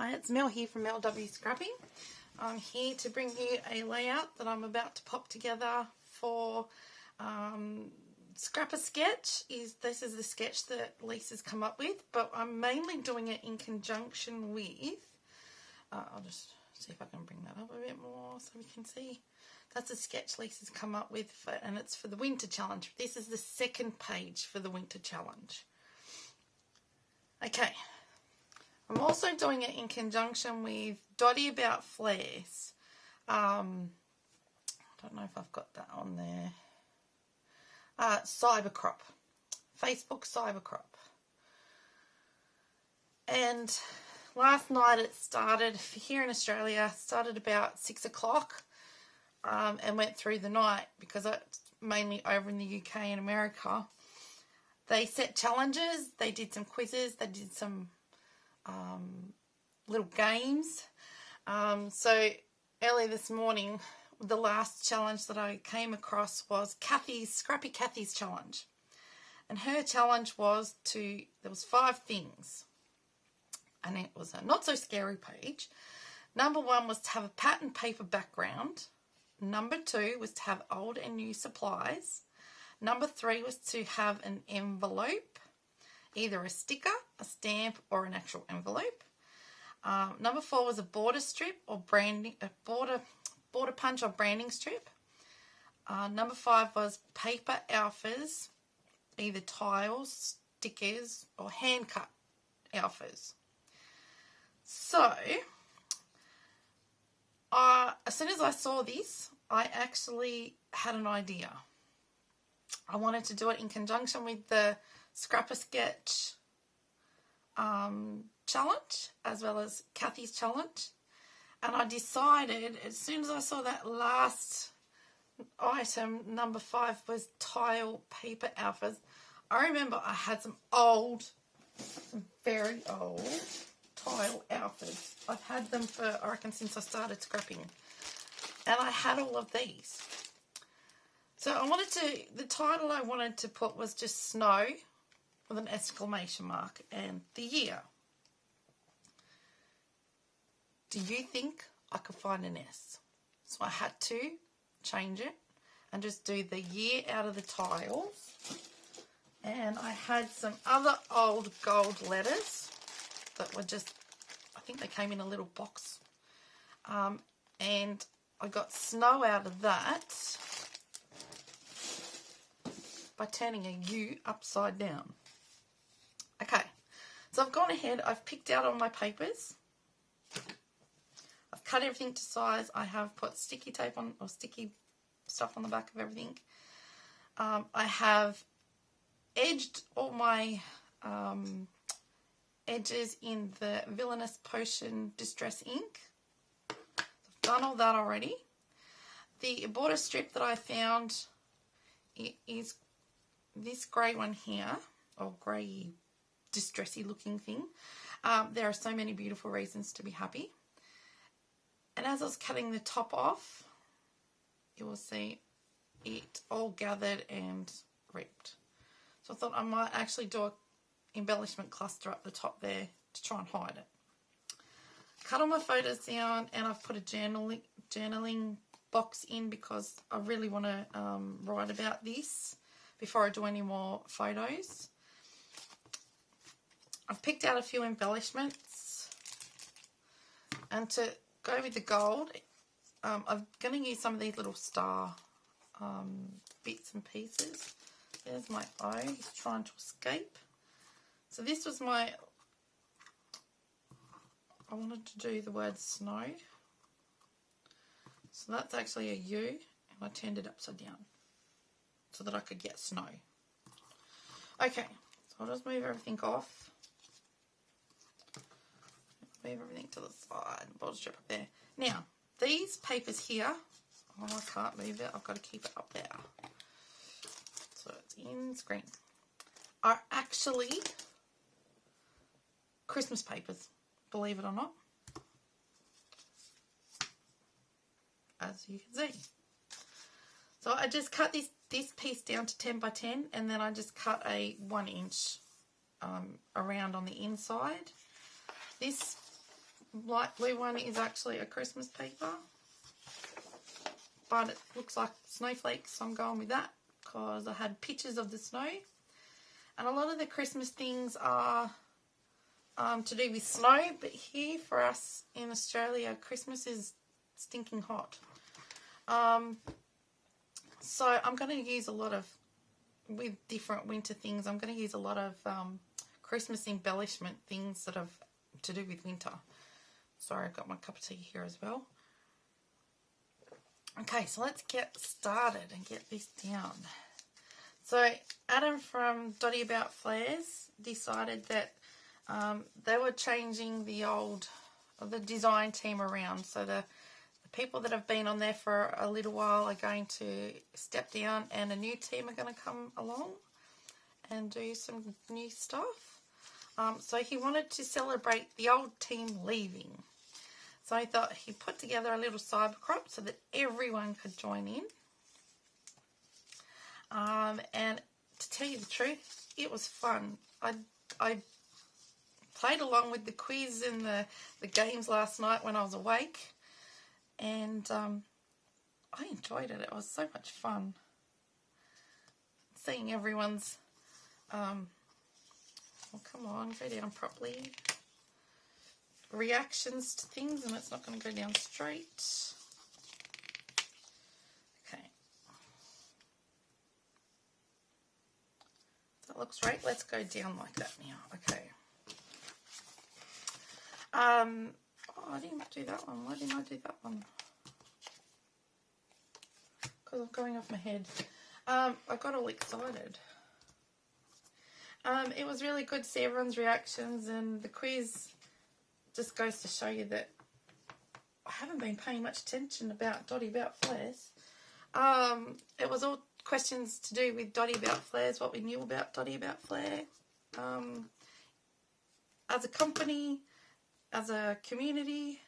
Hi, it's Mel here from LW Scrapping. I'm here to bring you a layout that I'm about to pop together for Scrapper Sketch. This is the sketch that Lisa's come up with, but I'm mainly doing it in conjunction with, I'll just see if I can bring that up a bit more so we can see. That's a sketch Lisa's come up with, and it's for the Winter Challenge. This is the second page for the Winter Challenge. Okay. I'm also doing it in conjunction with Dotty about Flairs. I don't know if I've got that on there. Cybercrop. Facebook Cybercrop. And last night it started, here in Australia, started about 6 o'clock and went through the night because it's mainly over in the UK and America. They set challenges, they did some quizzes, they did some little games. So early this morning, the last challenge that I came across was Scrappy Kathy's challenge. And her challenge was there was 5 things. And it was a not so scary page. Number 1 was to have a pattern paper background. Number 2 was to have old and new supplies. Number 3 was to have an envelope, either a sticker, a stamp, or an actual envelope. Number 4 was a border strip or branding, a border punch or branding strip. Number 5 was paper alphas, either tiles, stickers, or hand cut alphas. So, as soon as I saw this, I actually had an idea. I wanted to do it in conjunction with the Scrapper Sketch challenge as well as Kathy's challenge, and I decided as soon as I saw that last item, number 5 was tile paper alphas. I remember I had some old, very old tile alphas. I've had them for, I reckon, since I started scrapping, and I had all of these. So the title I wanted to put was just snow with an exclamation mark and the year. Do you think I could find an S? So I had to change it and just do the year out of the tiles. And I had some other old gold letters that were just, I think they came in a little box. And I got snow out of that by turning a U upside down. Okay, so I've gone ahead, I've picked out all my papers. I've cut everything to size. I have put sticky tape on, or sticky stuff on the back of everything. I have edged all my edges in the Villainous Potion Distress ink. I've done all that already. The border strip that I found is this grey one here, or grey distressy looking thing. There are so many beautiful reasons to be happy. And as I was cutting the top off, you will see it all gathered and ripped. So I thought I might actually do an embellishment cluster up the top there to try and hide it. Cut all my photos down, and I've put a journaling box in because I really want to write about this before I do any more photos. I've picked out a few embellishments, and to go with the gold, I'm going to use some of these little star bits and pieces. There's my O, he's trying to escape. So this was I wanted to do the word snow. So that's actually a U, and I turned it upside down so that I could get snow. Okay, so I'll just move everything off. Move everything to the side, border strip up there. Now, these papers here, oh, I can't move it, I've got to keep it up there. So it's in screen. Are actually Christmas papers, believe it or not. As you can see. So I just cut this piece down to 10 by 10, and then I just cut a 1 inch around on the inside. This light blue one is actually a Christmas paper, but it looks like snowflakes, so I'm going with that because I had pictures of the snow. And a lot of the Christmas things are to do with snow, but here for us in Australia, Christmas is stinking hot. So I'm going to use a lot of, with different winter things, I'm going to use a lot of Christmas embellishment things that have to do with winter. Sorry, I've got my cup of tea here as well. Okay, so let's get started and get this down. So Adam from Dotty About Flairs decided that they were changing the design team around. So the people that have been on there for a little while are going to step down, and a new team are going to come along and do some new stuff. So he wanted to celebrate the old team leaving. So I thought he put together a little cyber crop so that everyone could join in. And to tell you the truth, it was fun. I played along with the quiz and the games last night when I was awake. And I enjoyed it. It was so much fun. Seeing everyone's... oh, come on, go down properly. Reactions to things, and it's not going to go down straight. Okay. That looks right. Let's go down like that now. Okay. Oh, I didn't do that one. Why didn't I do that one? Because I'm going off my head. I got all excited. It was really good to see everyone's reactions, and the quiz just goes to show you that I haven't been paying much attention about Dotty About Flairs. It was all questions to do with Dotty About Flairs, what we knew about Dotty About Flair. As a company, as a community.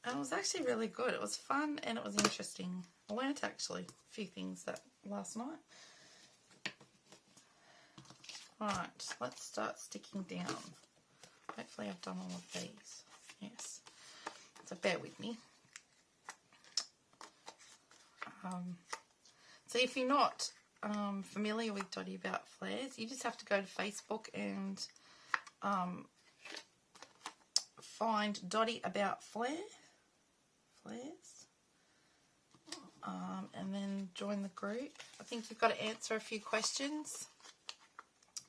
And it was actually really good. It was fun and it was interesting. I learnt actually a few things that last night. Right, let's start sticking down. Hopefully I've done all of these. Yes. So bear with me. So if you're not familiar with Dotty About Flairs, you just have to go to Facebook and find Dotty About Flairs, and then join the group. I think you've got to answer a few questions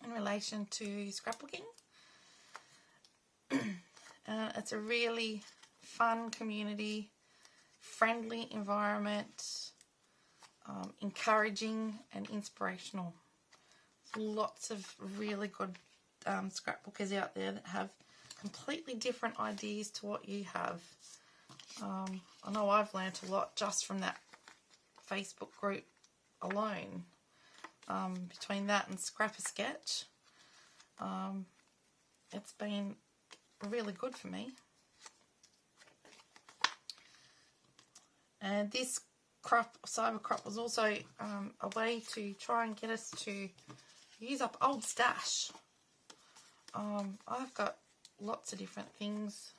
in relation to scrapbooking. It's a really fun community, friendly environment, encouraging and inspirational. Lots of really good scrapbookers out there that have completely different ideas to what you have. I know I've learnt a lot just from that Facebook group alone. Between that and Scrap a Sketch, it's been really good for me. And this cyber crop was also a way to try and get us to use up old stash. I've got lots of different things,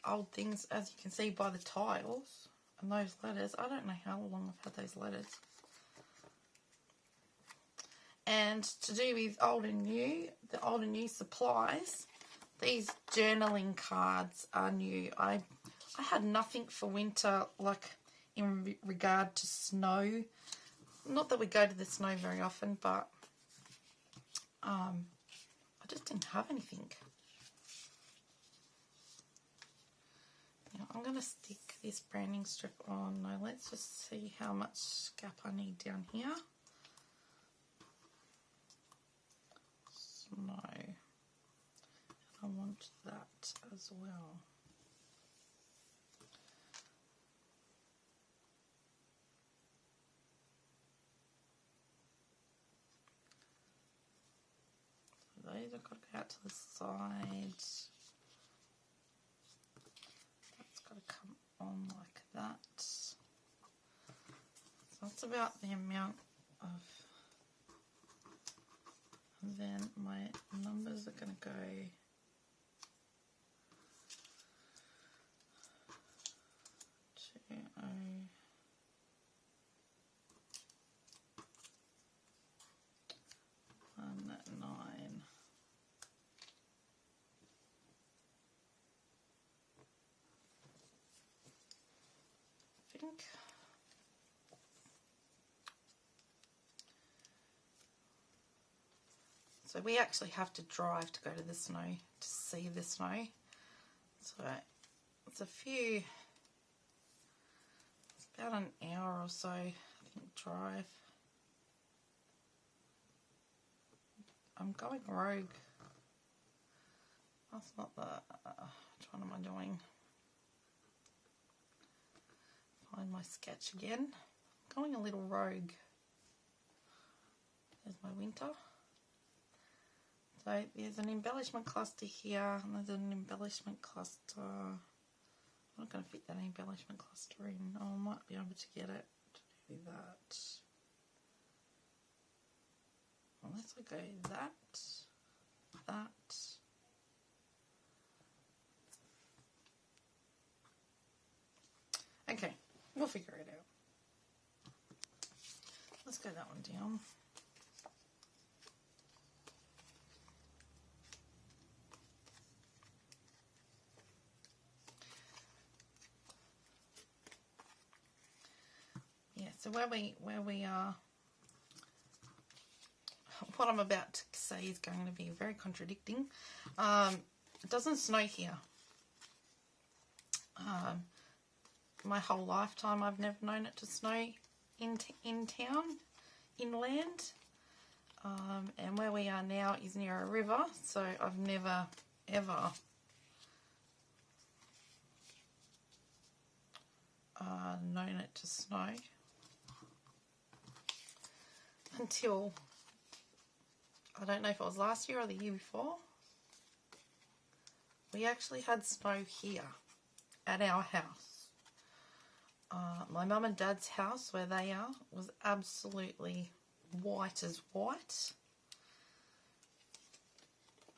old things, as you can see by the tiles and those letters. I don't know how long I've had those letters. And to do with old and new, the old and new supplies, these journaling cards are new. I had nothing for winter, like in regard to snow. Not that we go to the snow very often, but I just didn't have anything. Now I'm going to stick this branding strip on. Now let's just see how much gap I need down here. Snow. I want that as well. Those have got to go out to the side. That's got to come on like that. So that's about the amount of... And then my numbers are going to go to 19. I think. So we actually have to drive to go to the snow, to see the snow. So it's it's about an hour or so, I think, drive. I'm going rogue. That's not the, which one am I doing? Find my sketch again. I'm going a little rogue. There's my winter. So there's an embellishment cluster here, and there's an embellishment cluster. I'm not going to fit that embellishment cluster in. Oh, I might be able to get it to do that. Unless I go that. Okay, we'll figure it out. Let's go that one down. Yeah, so where we are, what I'm about to say is going to be very contradicting. It doesn't snow here. My whole lifetime I've never known it to snow in town, inland. And where we are now is near a river, so I've never ever known it to snow until, I don't know if it was last year or the year before. We actually had snow here at our house. My mum and dad's house, where they are, was absolutely white as white.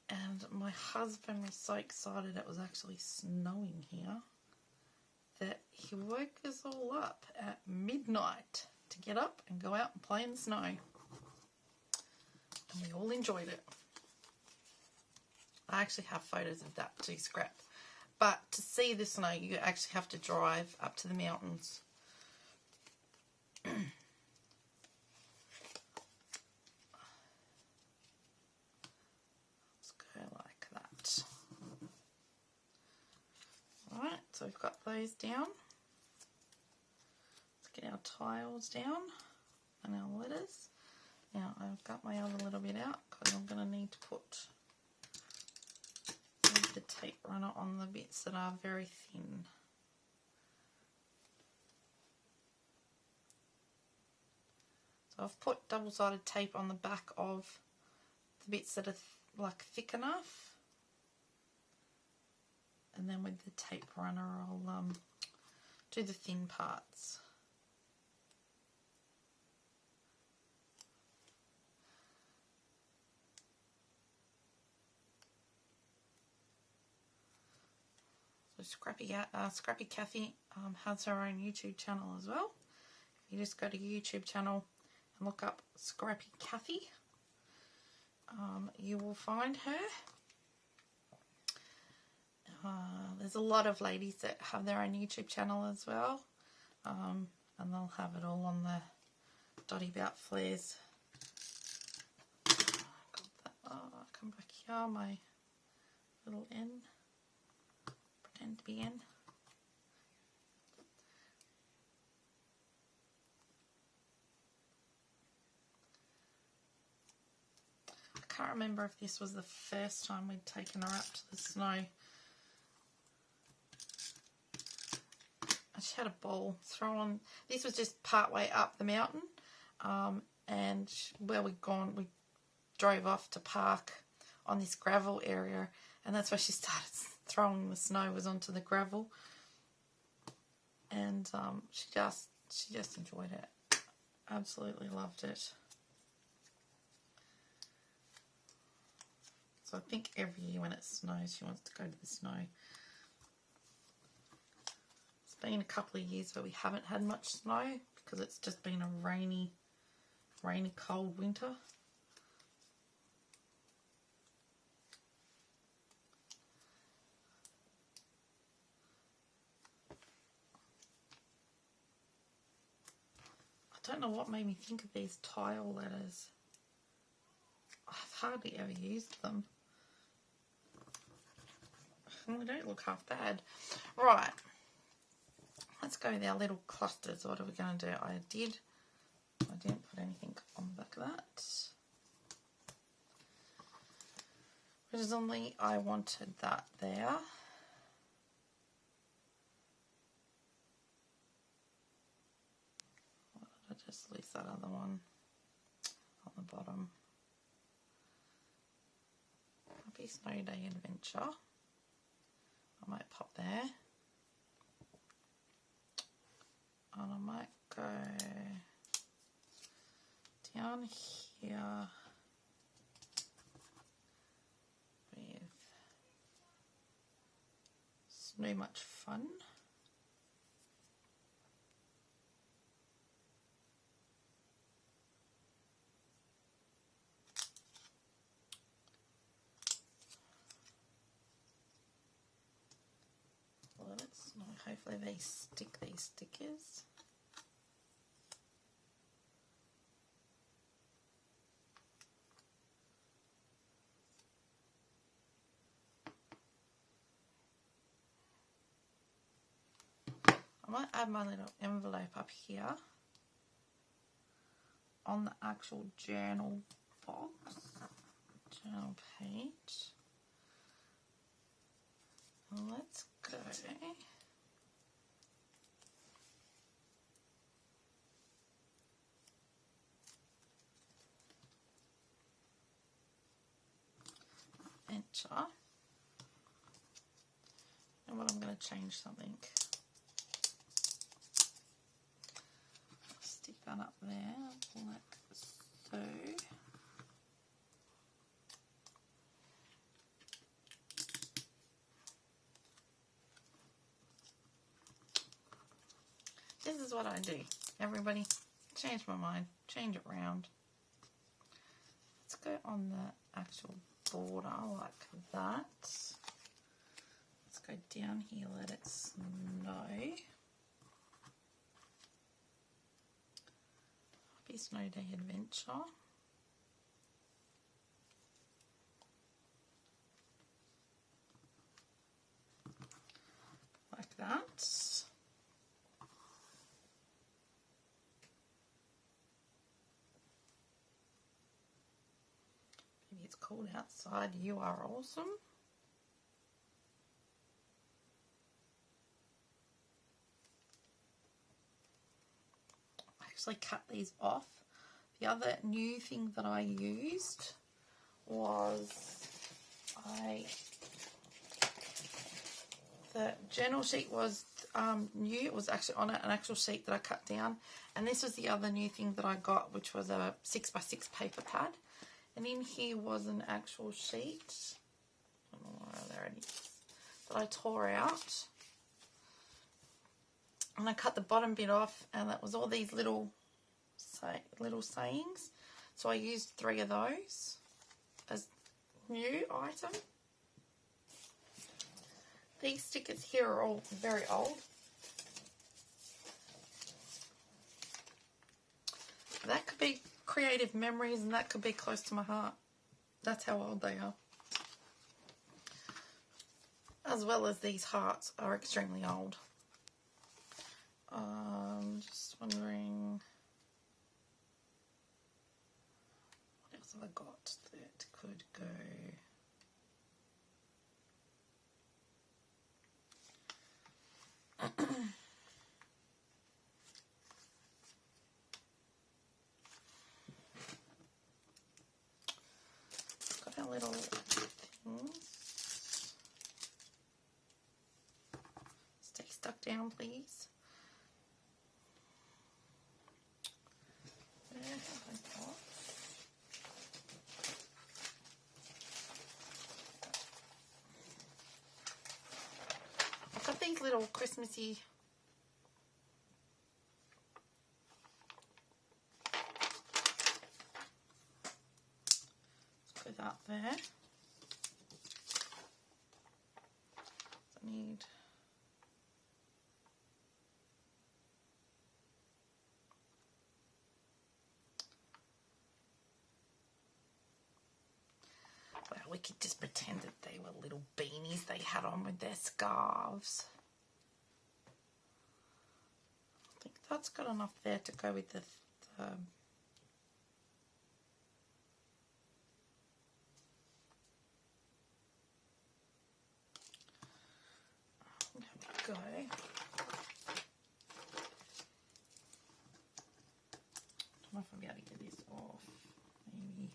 And my husband was so excited it was actually snowing here that he woke us all up at midnight to get up and go out and play in the snow. And we all enjoyed it. I actually have photos of that to scrap. But to see the snow, you actually have to drive up to the mountains. Let's go like that. Alright, so we've got those down. Let's get our tiles down and our letters. Now I've got my other little bit out because I'm going to need to put the tape runner on the bits that are very thin. So I've put double-sided tape on the back of the bits that are like thick enough, and then with the tape runner I'll do the thin parts. Scrappy Cathy has her own YouTube channel as well. If you just go to YouTube channel and look up Scrappy Cathy, you will find her. There's a lot of ladies that have their own YouTube channel as well, and they'll have it all on the Dotty about Flairs. Come back here, my little N. Pretend to be in. I can't remember if this was the first time we'd taken her up to the snow. I just had a ball thrown on. This was just part way up the mountain, and where we'd gone, we drove off to park on this gravel area, and that's where she started throwing the snow, was onto the gravel, and she just enjoyed it. Absolutely loved it. So I think every year when it snows, she wants to go to the snow. It's been a couple of years where we haven't had much snow because it's just been a rainy, cold winter. I don't know what made me think of these tile letters. I've hardly ever used them. And they don't look half bad. Right. Let's go with our little clusters. What are we going to do? I didn't put anything on the back of that. Originally, I wanted that there. Why did I just lose that other one on the bottom? Happy Snow Day Adventure. I might pop there. And I might go down here with So Much Fun. Let it snow. Hopefully they stick, these stickers. I might add my little envelope up here on the actual journal box, journal page. Let's go. Enter. And what I'm going to change something. Stick that up there like so. This is what I do. Everybody, change my mind, change it round. Let's go on the actual border like that. Let's go down here, let it snow. Happy Snow Day Adventure. Like that. Maybe it's cold outside. You are awesome. I actually cut these off. The other new thing that I used was the journal sheet was new. It was actually on an actual sheet that I cut down, and this was the other new thing that I got, which was a 6x6 paper pad, and in here was an actual sheet. I don't know where there it is, that I tore out, and I cut the bottom bit off, and that was all these little sayings. So I used 3 of those as new item. These stickers here are all very old. That could be creative memories, and that could be close to my heart. That's how old they are. As well as these hearts are extremely old. Just wondering, what else have I got that could go? Got our little things. Stay stuck down, please. Where have I got? little Christmassy put that there. I need we could just pretend that they were little beanies they had on with their scarves. I think that's got enough there to go with the there we go. I don't know if I'll be able to get this off. Maybe.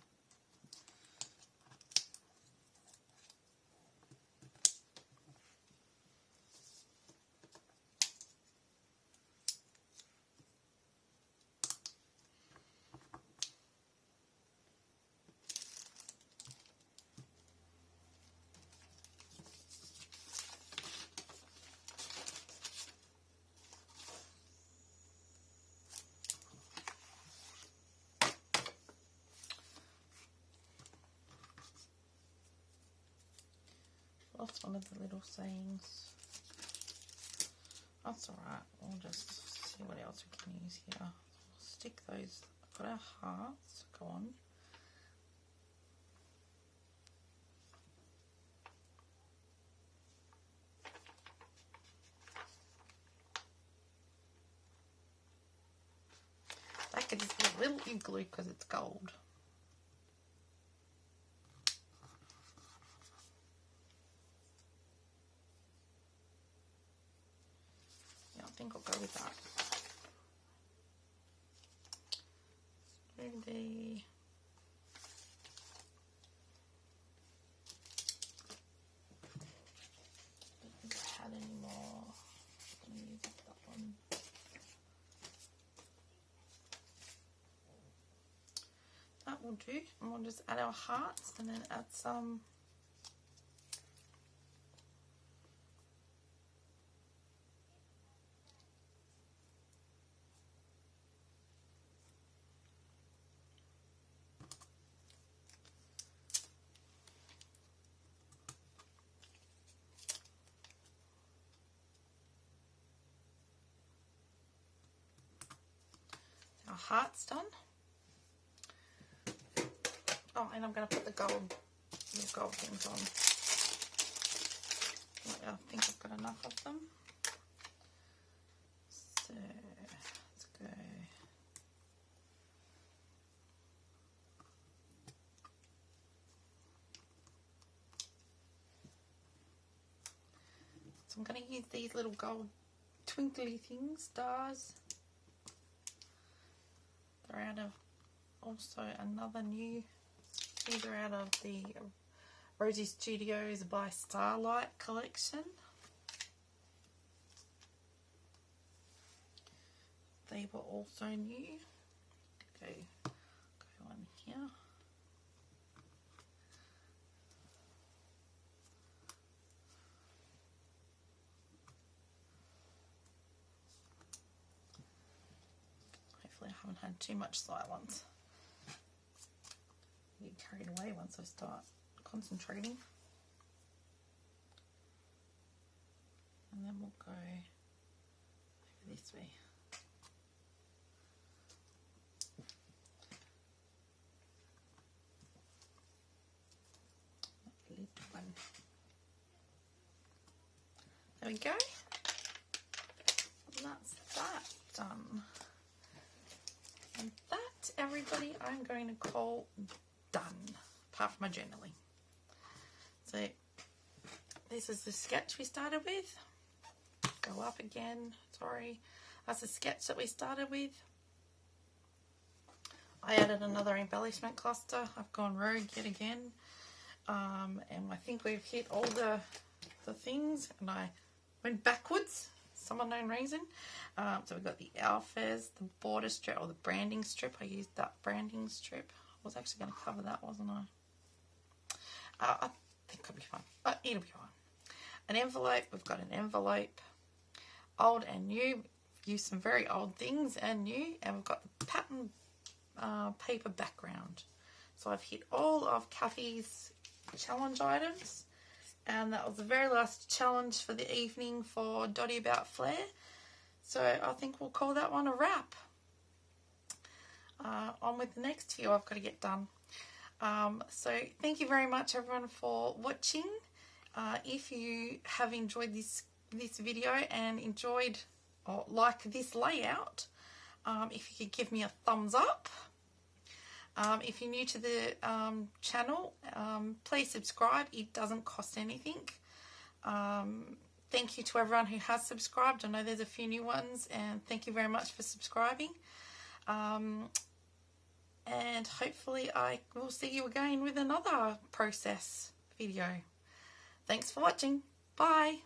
Lost one of the little sayings. That's alright, we'll just see what else we can use here. We'll stick those, I've got our hearts, go on. That could just be a little igloo because it's gold. I think I'll go with that. Maybe I don't think I had any more. I'm going to use that one. That will do. And we'll just add our hearts and then add some hearts done. Oh, and I'm going to put the gold things on. I think I've got enough of them. So let's go. So I'm going to use these little gold twinkly things, stars. They're out of also another new, these are out of the Rosie Studios by Starlight collection. They were also new. Go on here. Hopefully I haven't had too much silence. I get carried away once I start concentrating. And then we'll go over this way. There we go. And that's that done. And that, everybody, I'm going to call done, apart from my journaling. So this is the sketch we started with. Go up again, sorry. That's the sketch that we started with. I added another embellishment cluster. I've gone rogue yet again. And I think we've hit all the things, and I went backwards, some unknown reason. So we've got the Flairs, the border strip, or the branding strip. I used that branding strip. I was actually going to cover that, wasn't I? I think it'll be fine, but it'll be fine. An envelope, we've got an envelope. old and new. We've used some very old things and new, and we've got the pattern paper background. So I've hit all of Kathy's challenge items, and that was the very last challenge for the evening for Dotty About Flair. So I think we'll call that one a wrap. On with the next few I've got to get done. So thank you very much everyone for watching. If you have enjoyed this video and enjoyed or like this layout, if you could give me a thumbs up. If you're new to the channel, please subscribe. It doesn't cost anything. Thank you to everyone who has subscribed. I know there's a few new ones, and thank you very much for subscribing. And hopefully I will see you again with another process video. Thanks for watching. Bye.